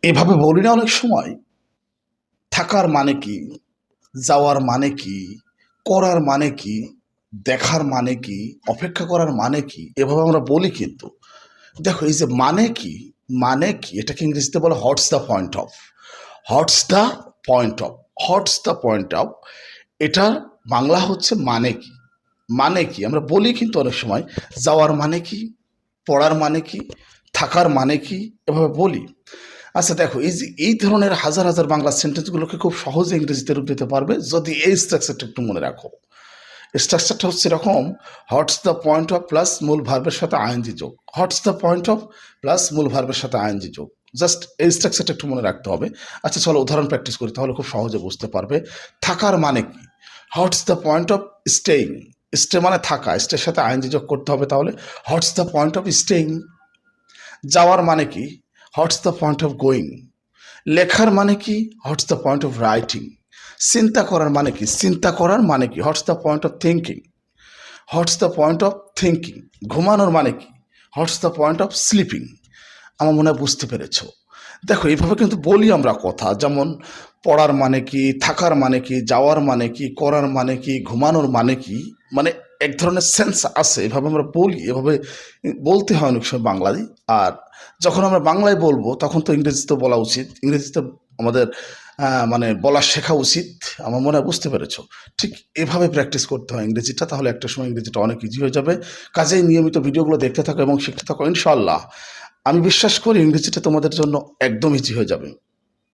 এভাবে বলি না অনেক সময়, থাকার মানে কি, যাওয়ার মানে কি, করার মানে কি, দেখার মানে কি, অপেক্ষা করার মানে কি, এভাবে আমরা বলি। কিন্তু দেখো, এই যে মানে কি এটাকে ইংরেজিতে বলে what's the point of, what's the point of, what's the point of. এটার বাংলা হচ্ছে মানে কি। মানে কি আমরা বলি কিন্তু অনেক সময়, যাওয়ার মানে কি, পড়ার মানে কি, থাকার মানে কি, এভাবে বলি। আচ্ছা দেখো, এই যে এই ধরনের হাজার হাজার বাংলা সেন্টেন্সগুলোকে খুব সহজে ইংরেজিতে রূপ দিতে পারবে যদি এই স্ট্রাকচারটা একটু মনে রাখো। স্ট্রাকচারটা হচ্ছে এরকম: হটস দ্য পয়েন্ট অফ প্লাস মূল ভার্বের সাথে আইএনজি যোগ, হটস দ্য পয়েন্ট অফ প্লাস মূল ভার্বের সাথে আইএনজি যোগ। জাস্ট এই স্ট্রাকচারটা একটু মনে রাখতে হবে। আচ্ছা চলো উদাহরণ প্র্যাকটিস করি, তাহলে খুব সহজে বুঝতে পারবে। থাকার মানে কি, what's the point of staying, stay মানে থাকা, স্টের সাথে আইএনজি যোগ করতে হবে, তাহলে what's the point of staying. যাওয়ার মানে কি, what's the point of going. লেখার মানে কি, what's the point of writing. চিন্তা করার মানে কি, চিন্তা করার মানে কি, what's the point of thinking, what's the point of thinking. ঘুমানোর মানে কি, what's the point of sleeping. আমার মনে হয় বুঝতে পেরেছো। দেখো এইভাবে কিন্তু বলি আমরা কথা, যেমন পড়ার মানে কি, থাকার মানে কি, যাওয়ার মানে কি, করার মানে কি, ঘুমানোর মানে কি, মানে এক ধরনের সেন্স আছে, এভাবে আমরা বলি, এভাবে বলতে হয় অনেক সময় বাংলায়। আর যখন আমরা বাংলায় বলবো তখন তো ইংরেজিতে বলা উচিত, ইংরেজিতে আমাদের মানে বলা শেখা উচিত। আমার মনে হয় বুঝতে পেরেছো। ঠিক এভাবে প্র্যাকটিস করতে হয় ইংরেজিটা, তাহলে একটা সময় ইংরেজিটা অনেক ইজি হয়ে যাবে। কাজেই নিয়মিত ভিডিওগুলো দেখতে থাকো এবং শিখতে থাকো, ইনশাল্লাহ আমি বিশ্বাস করি ইংরেজিটা তোমাদের জন্য একদম ইজি হয়ে যাবে।